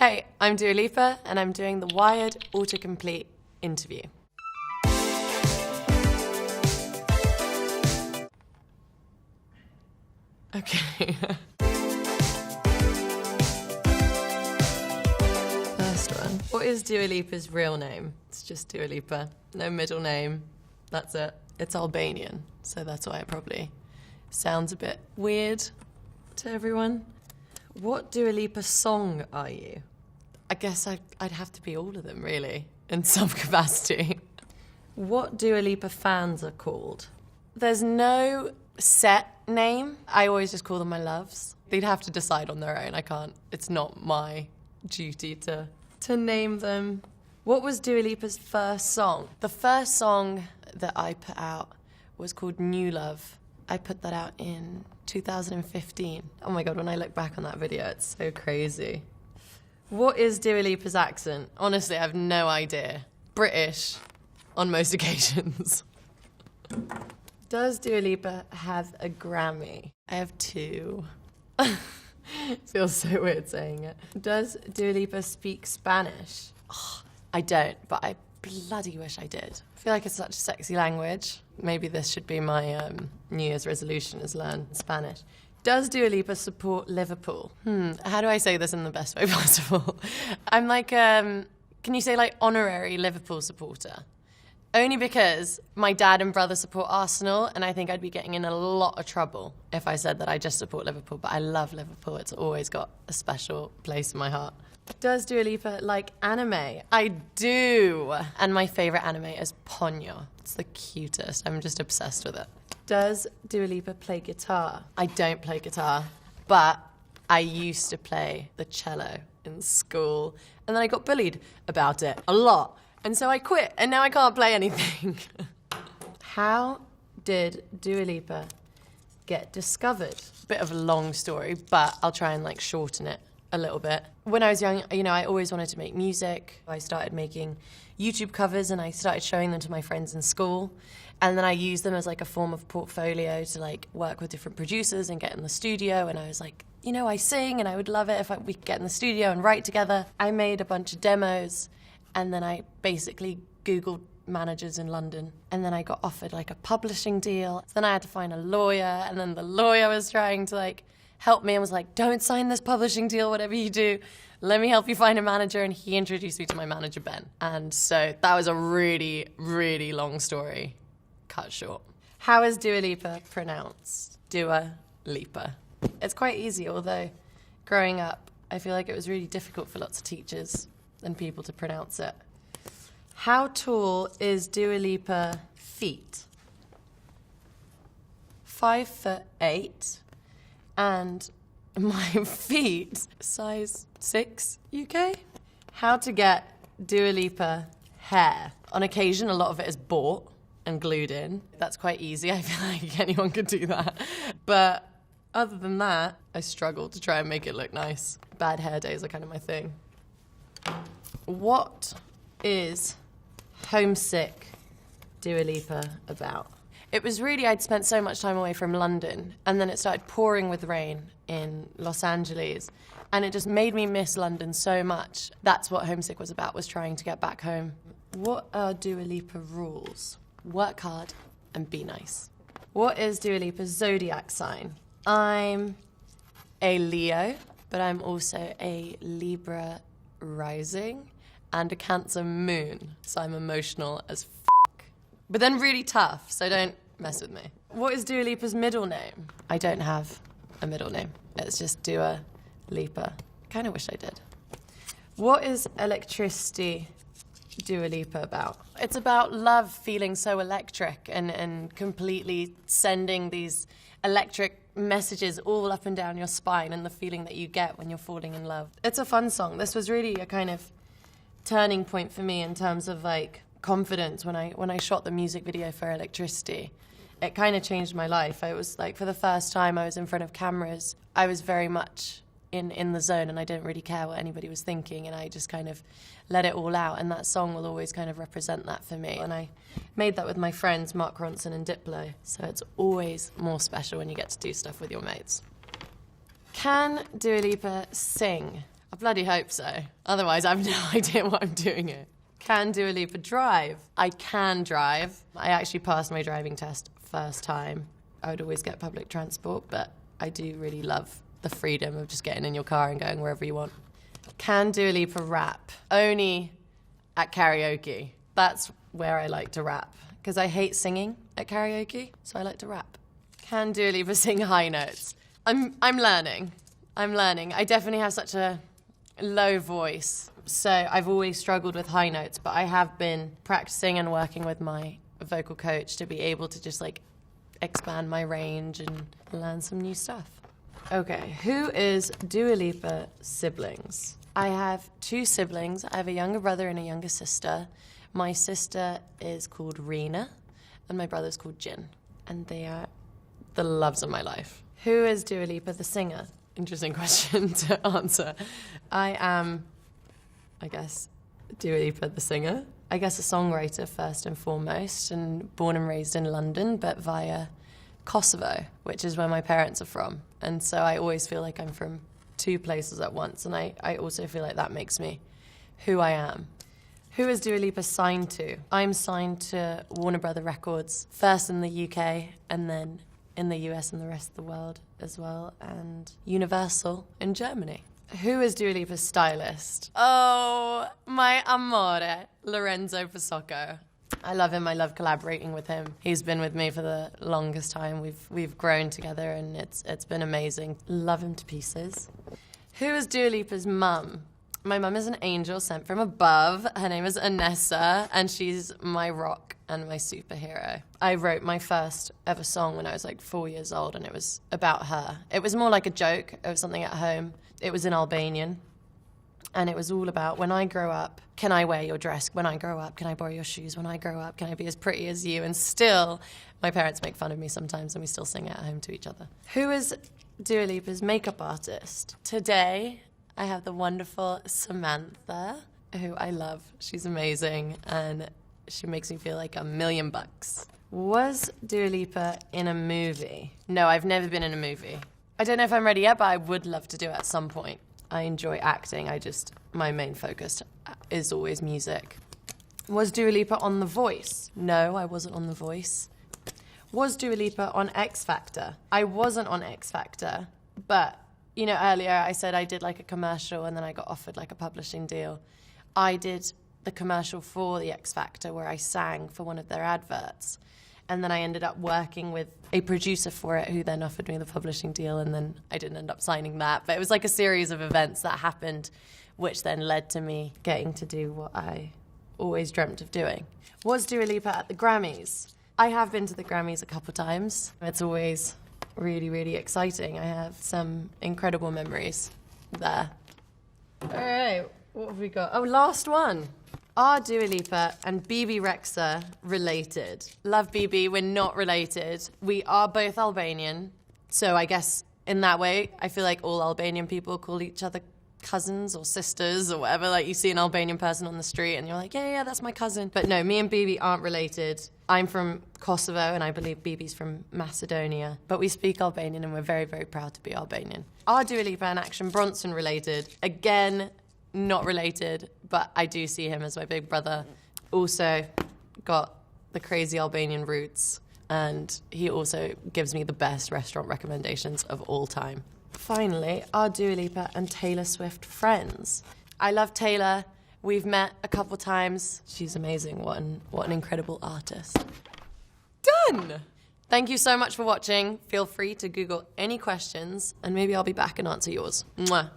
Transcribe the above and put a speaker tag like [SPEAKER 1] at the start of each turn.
[SPEAKER 1] Hey, I'm Dua Lipa, and I'm doing the Wired autocomplete interview. Okay. First one. What is Dua Lipa's real name? It's just Dua Lipa. No middle name. That's it. It's Albanian, so that's why it probably sounds a bit weird to everyone. What Dua Lipa song are you? I guess I'd have to be all of them, really, in some capacity. What Dua Lipa fans are called? There's no set name. I always just call them my loves. They'd have to decide on their own. I can't. It's not my duty to name them. What was Dua Lipa's first song? The first song that I put out was called New Love. I put that out in 2015. Oh my God, when I look back on that video, it's so crazy. What is Dua Lipa's accent? Honestly, I have no idea. British, on most occasions. Does Dua Lipa have a Grammy? I have 2. Feels so weird saying it. Does Dua Lipa speak Spanish? Oh, I don't, but I bloody wish I did. I feel like it's such a sexy language. Maybe this should be my New Year's resolution, is learn Spanish. Does Dua Lipa support Liverpool? How do I say this in the best way possible? I'm like, can you say like honorary Liverpool supporter? Only because my dad and brother support Arsenal, and I think I'd be getting in a lot of trouble if I said that I just support Liverpool, but I love Liverpool. It's always got a special place in my heart. Does Dua Lipa like anime? I do. And my favorite anime is Ponyo. It's the cutest. I'm just obsessed with it. Does Dua Lipa play guitar? I don't play guitar, but I used to play the cello in school, and then I got bullied about it a lot. And so I quit, and now I can't play anything. How did Dua Lipa get discovered? Bit of a long story, but I'll try and like shorten it a little bit. When I was young, I always wanted to make music. I started making YouTube covers, and I started showing them to my friends in school. And then I used them as like a form of portfolio to like work with different producers and get in the studio. And I was like, I sing, and I would love it if we could get in the studio and write together. I made a bunch of demos, and then I basically Googled managers in London, and then I got offered like a publishing deal. So then I had to find a lawyer, and then the lawyer was trying to like help me and was like, don't sign this publishing deal, whatever you do. Let me help you find a manager. And he introduced me to my manager, Ben. And so that was a really, really long story cut short. How is Dua Lipa pronounced? Dua Lipa. It's quite easy, although growing up, I feel like it was really difficult for lots of teachers and people to pronounce it. How tall is Dua Lipa feet? 5'8", and my feet, size 6 UK. How to get Dua Lipa hair? On occasion, a lot of it is bought and glued in. That's quite easy. I feel like anyone could do that. But other than that, I struggle to try and make it look nice. Bad hair days are kind of my thing. What is Homesick Dua Lipa about? It was really, I'd spent so much time away from London, and then it started pouring with rain in Los Angeles, and it just made me miss London so much. That's what Homesick was about, was trying to get back home. What are Dua Lipa rules? Work hard and be nice. What is Dua Lipa's zodiac sign? I'm a Leo, but I'm also a Libra rising and a Cancer moon, so I'm emotional as f***, but then really tough, so don't mess with me. What is Dua Lipa's middle name? I don't have a middle name. It's just Dua Lipa. Kind of wish I did. What is Electricity Dua Lipa about? It's about love, feeling so electric and completely sending these electric messages all up and down your spine, and the feeling that you get when you're falling in love. It's a fun song. This was really a kind of turning point for me in terms of like confidence when I shot the music video for Electricity. It kind of changed my life. I was like, for the first time I was in front of cameras, I was very much in the zone, and I didn't really care what anybody was thinking, and I just kind of let it all out, and that song will always kind of represent that for me. And I made that with my friends Mark Ronson and Diplo, so it's always more special when you get to do stuff with your mates. Can Dua Lipa sing? I bloody hope so. Otherwise, I have no idea what I'm doing here. Can Dua Lipa drive? I can drive. I actually passed my driving test first time. I would always get public transport, but I do really love the freedom of just getting in your car and going wherever you want. Can Dua Lipa rap? Only at karaoke. That's where I like to rap, because I hate singing at karaoke, so I like to rap. Can Dua Lipa sing high notes? I'm learning. I definitely have such a low voice, so I've always struggled with high notes, but I have been practicing and working with my vocal coach to be able to just like expand my range and learn some new stuff. Okay, who is Dua Lipa's siblings? I have 2 siblings. I have a younger brother and a younger sister. My sister is called Rena, and my brother's called Jin, and they are the loves of my life. Who is Dua Lipa the singer? Interesting question to answer. I am, I guess, Dua Lipa the singer. I guess a songwriter first and foremost, and born and raised in London, but via Kosovo, which is where my parents are from. And so I always feel like I'm from 2 places at once, and I also feel like that makes me who I am. Who is Dua Lipa signed to? I'm signed to Warner Brother Records, first in the UK, and then in the US and the rest of the world as well, and Universal in Germany. Who is Dua Lipa's stylist? Oh, my amore, Lorenzo Pasocco. I love him. I love collaborating with him. He's been with me for the longest time. We've grown together, and it's been amazing. Love him to pieces. Who is Dua Lipa's mum? My mum is an angel sent from above. Her name is Anessa, and she's my rock and my superhero. I wrote my first ever song when I was like 4 years old, and it was about her. It was more like a joke. It was something at home. It was in Albanian, and it was all about, when I grow up, can I wear your dress? When I grow up, can I borrow your shoes? When I grow up, can I be as pretty as you? And still, my parents make fun of me sometimes, and we still sing it at home to each other. Who is Dua Lipa's makeup artist? Today, I have the wonderful Samantha, who I love. She's amazing, and she makes me feel like $1 million. Was Dua Lipa in a movie? No, I've never been in a movie. I don't know if I'm ready yet, but I would love to do it at some point. I enjoy acting. My main focus is always music. Was Dua Lipa on The Voice? No, I wasn't on The Voice. Was Dua Lipa on X Factor? I wasn't on X Factor, but you know, earlier I said I did like a commercial and then I got offered like a publishing deal. I did the commercial for the X Factor where I sang for one of their adverts. And then I ended up working with a producer for it who then offered me the publishing deal, and then I didn't end up signing that. But it was like a series of events that happened which then led to me getting to do what I always dreamt of doing. Was Dua Lipa at the Grammys? I have been to the Grammys a couple times. It's always really, really exciting. I have some incredible memories there. All right, what have we got? Oh, last one. Are Dua Lipa and BB Rexha related? Love BB, we're not related. We are both Albanian, so I guess in that way, I feel like all Albanian people call each other cousins or sisters or whatever. Like you see an Albanian person on the street and you're like, yeah, that's my cousin. But no, me and BB aren't related. I'm from Kosovo and I believe BB's from Macedonia. But we speak Albanian and we're very, very proud to be Albanian. Are Dua Lipa and Action Bronson related? Again, not related, but I do see him as my big brother. Also got the crazy Albanian roots, and he also gives me the best restaurant recommendations of all time. Finally, are Dua Lipa and Taylor Swift friends? I love Taylor. We've met a couple times. She's amazing. What an incredible artist. Done! Thank you so much for watching. Feel free to Google any questions, and maybe I'll be back and answer yours. Mwah.